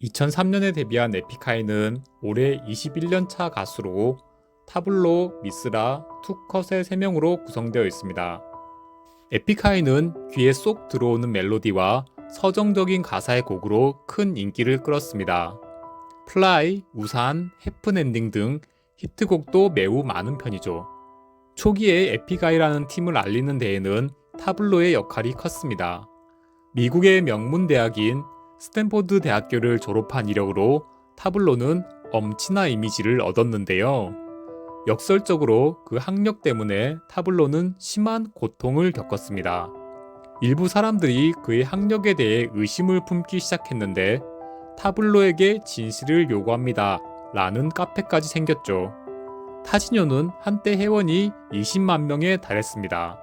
2003년에 데뷔한 에픽하이는 올해 21년차 가수로 타블로, 미스라, 투컷의 3명으로 구성되어 있습니다. 에픽하이는 귀에 쏙 들어오는 멜로디와 서정적인 가사의 곡으로 큰 인기를 끌었습니다. 플라이, 우산, 해픈엔딩 등 히트곡도 매우 많은 편이죠. 초기에 에픽하이라는 팀을 알리는 데에는 타블로의 역할이 컸습니다. 미국의 명문 대학인 스탠포드 대학교를 졸업한 이력으로 타블로는 엄친아 이미지를 얻었는데요. 역설적으로 그 학력 때문에 타블로는 심한 고통을 겪었습니다. 일부 사람들이 그의 학력에 대해 의심을 품기 시작했는데 타블로에게 진실을 요구합니다 라는 카페까지 생겼죠. 타지뇨는 한때 회원이 20만 명에 달했습니다.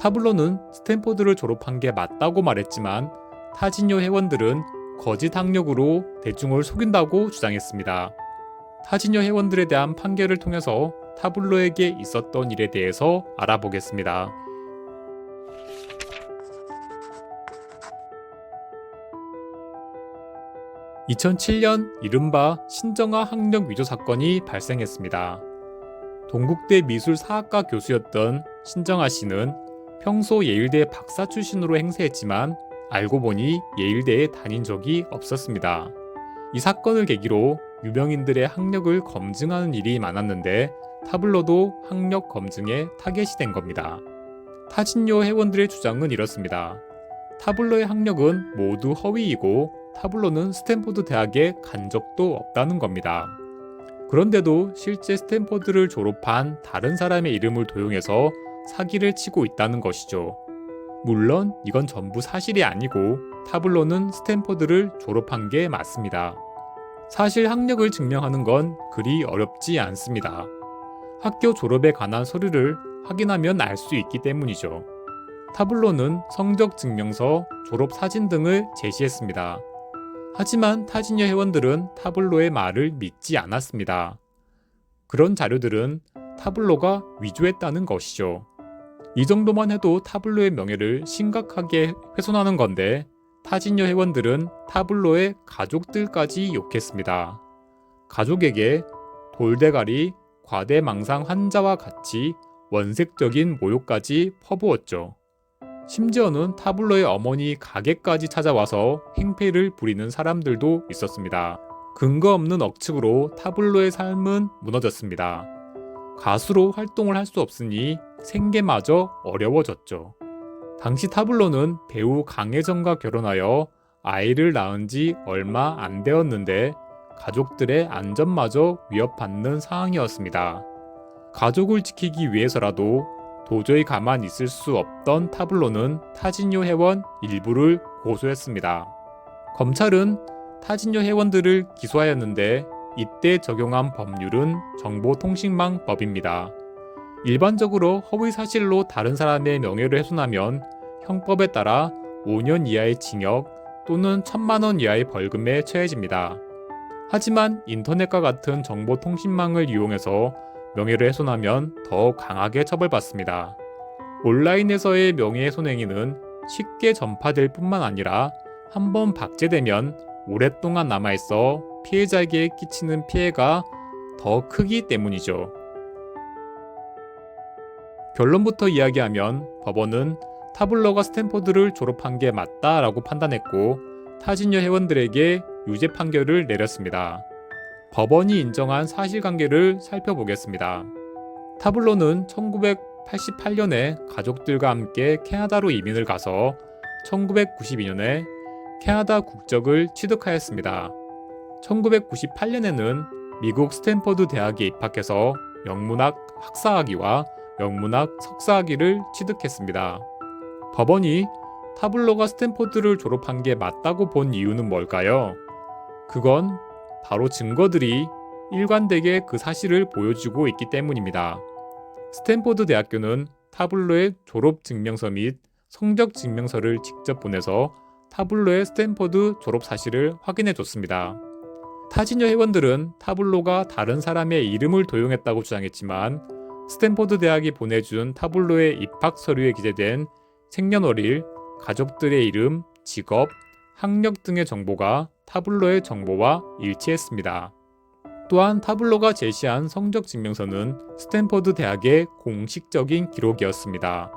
타블로는 스탠포드를 졸업한 게 맞다고 말했지만 타지뇨 회원들은 거짓 학력으로 대중을 속인다고 주장했습니다. 타지뇨 회원들에 대한 판결을 통해서 타블로에게 있었던 일에 대해서 알아보겠습니다. 2007년 이른바 신정아 학력 위조 사건이 발생했습니다. 동국대 미술사학과 교수였던 신정아 씨는 평소 예일대 박사 출신으로 행세했지만 알고 보니 예일대에 다닌 적이 없었습니다. 이 사건을 계기로 유명인들의 학력을 검증하는 일이 많았는데 타블로도 학력 검증에 타겟이 된 겁니다. 타진요 회원들의 주장은 이렇습니다. 타블로의 학력은 모두 허위이고 타블로는 스탠포드 대학에 간 적도 없다는 겁니다. 그런데도 실제 스탠포드를 졸업한 다른 사람의 이름을 도용해서 사기를 치고 있다는 것이죠. 물론 이건 전부 사실이 아니고 타블로는 스탠포드를 졸업한 게 맞습니다. 사실 학력을 증명하는 건 그리 어렵지 않습니다. 학교 졸업에 관한 서류를 확인하면 알 수 있기 때문이죠. 타블로는 성적 증명서, 졸업 사진 등을 제시했습니다. 하지만 타지녀 회원들은 타블로의 말을 믿지 않았습니다. 그런 자료들은 타블로가 위조했다는 것이죠. 이 정도만 해도 타블로의 명예를 심각하게 훼손하는 건데 타지녀 회원들은 타블로의 가족들까지 욕했습니다. 가족에게 돌대가리, 과대망상 환자와 같이 원색적인 모욕까지 퍼부었죠. 심지어는 타블로의 어머니 가게까지 찾아와서 행패를 부리는 사람들도 있었습니다. 근거 없는 억측으로 타블로의 삶은 무너졌습니다. 가수로 활동을 할 수 없으니 생계마저 어려워졌죠. 당시 타블로는 배우 강혜정과 결혼하여 아이를 낳은 지 얼마 안 되었는데 가족들의 안전마저 위협받는 상황이었습니다. 가족을 지키기 위해서라도 도저히 가만히 있을 수 없던 타블로는 타지뇨 회원 일부를 고소했습니다. 검찰은 타지뇨 회원들을 기소하였는데 이때 적용한 법률은 정보통신망법입니다. 일반적으로 허위 사실로 다른 사람의 명예를 훼손하면 형법에 따라 5년 이하의 징역 또는 1,000만 원 이하의 벌금에 처해집니다. 하지만 인터넷과 같은 정보통신망을 이용해서 명예를 훼손하면 더 강하게 처벌받습니다. 온라인에서의 명예훼손 행위는 쉽게 전파될 뿐만 아니라 한번 박제되면 오랫동안 남아있어 피해자에게 끼치는 피해가 더 크기 때문이죠. 결론부터 이야기하면 법원은 타블로가 스탠포드를 졸업한 게 맞다라고 판단했고 타지녀 회원들에게 유죄 판결을 내렸습니다. 법원이 인정한 사실관계를 살펴보겠습니다. 타블로는 1988년에 가족들과 함께 캐나다로 이민을 가서 1992년에 캐나다 국적을 취득하였습니다. 1998년에는 미국 스탠포드 대학에 입학해서 영문학 학사학위와 영문학 석사학위를 취득했습니다. 법원이 타블로가 스탠포드를 졸업한 게 맞다고 본 이유는 뭘까요? 그건 바로 증거들이 일관되게 그 사실을 보여주고 있기 때문입니다. 스탠포드 대학교는 타블로의 졸업 증명서 및 성적 증명서를 직접 보내서 타블로의 스탠포드 졸업 사실을 확인해 줬습니다. 타지녀 회원들은 타블로가 다른 사람의 이름을 도용했다고 주장했지만 스탠포드 대학이 보내준 타블로의 입학 서류에 기재된 생년월일, 가족들의 이름, 직업, 학력 등의 정보가 타블로의 정보와 일치했습니다. 또한 타블로가 제시한 성적 증명서는 스탠퍼드 대학의 공식적인 기록이었습니다.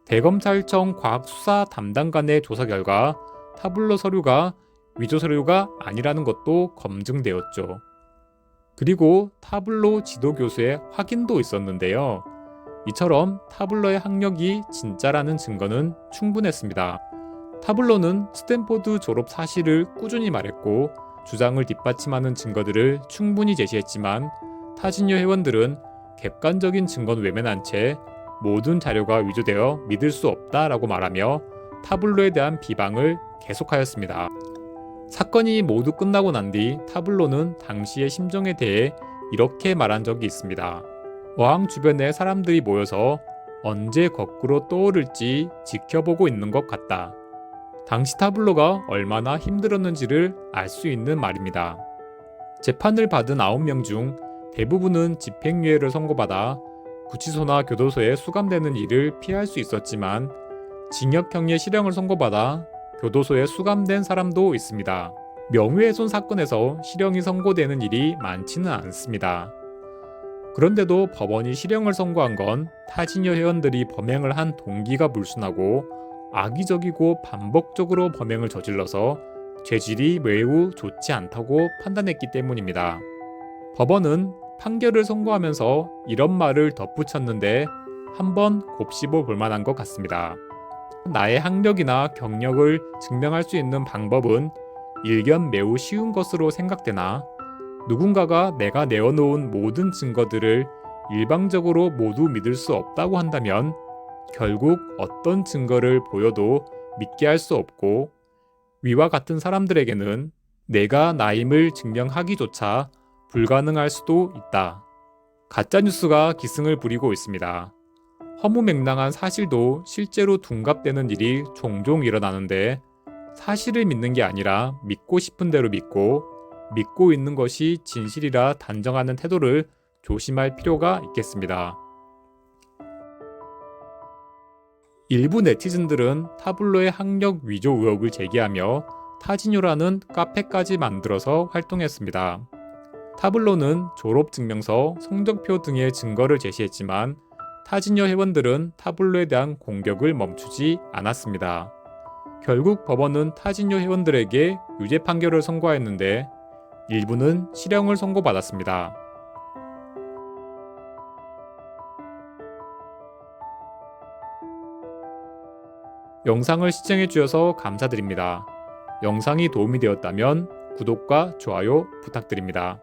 대검찰청 과학수사 담당관의 조사 결과 타블로 서류가 위조 서류가 아니라는 것도 검증되었죠. 그리고 타블로 지도 교수의 확인도 있었는데요. 이처럼 타블로의 학력이 진짜라는 증거는 충분했습니다. 타블로는 스탠포드 졸업 사실을 꾸준히 말했고 주장을 뒷받침하는 증거들을 충분히 제시했지만 타진요 회원들은 객관적인 증거는 외면한 채 모든 자료가 위조되어 믿을 수 없다라고 말하며 타블로에 대한 비방을 계속하였습니다. 사건이 모두 끝나고 난 뒤 타블로는 당시의 심정에 대해 이렇게 말한 적이 있습니다. 어항 주변에 사람들이 모여서 언제 거꾸로 떠오를지 지켜보고 있는 것 같다. 당시 타블로가 얼마나 힘들었는지를 알 수 있는 말입니다. 재판을 받은 9명 중 대부분은 집행유예를 선고받아 구치소나 교도소에 수감되는 일을 피할 수 있었지만 징역형의 실형을 선고받아 교도소에 수감된 사람도 있습니다. 명예훼손 사건에서 실형이 선고되는 일이 많지는 않습니다. 그런데도 법원이 실형을 선고한 건 타진요 회원들이 범행을 한 동기가 물순하고 악의적이고 반복적으로 범행을 저질러서 죄질이 매우 좋지 않다고 판단했기 때문입니다. 법원은 판결을 선고하면서 이런 말을 덧붙였는데 한번 곱씹어 볼 만한 것 같습니다. 나의 학력이나 경력을 증명할 수 있는 방법은 일견 매우 쉬운 것으로 생각되나 누군가가 내가 내어놓은 모든 증거들을 일방적으로 모두 믿을 수 없다고 한다면 결국 어떤 증거를 보여도 믿게 할 수 없고 위와 같은 사람들에게는 내가 나임을 증명하기조차 불가능할 수도 있다. 가짜뉴스가 기승을 부리고 있습니다. 허무맹랑한 사실도 실제로 둔갑되는 일이 종종 일어나는데 사실을 믿는 게 아니라 믿고 싶은 대로 믿고 있는 것이 진실이라 단정하는 태도를 조심할 필요가 있겠습니다. 일부 네티즌들은 타블로의 학력 위조 의혹을 제기하며 타진요라는 카페까지 만들어서 활동했습니다. 타블로는 졸업증명서, 성적표 등의 증거를 제시했지만 타진요 회원들은 타블로에 대한 공격을 멈추지 않았습니다. 결국 법원은 타진요 회원들에게 유죄 판결을 선고하였는데 일부는 실형을 선고받았습니다. 영상을 시청해주셔서 감사드립니다. 영상이 도움이 되었다면 구독과 좋아요 부탁드립니다.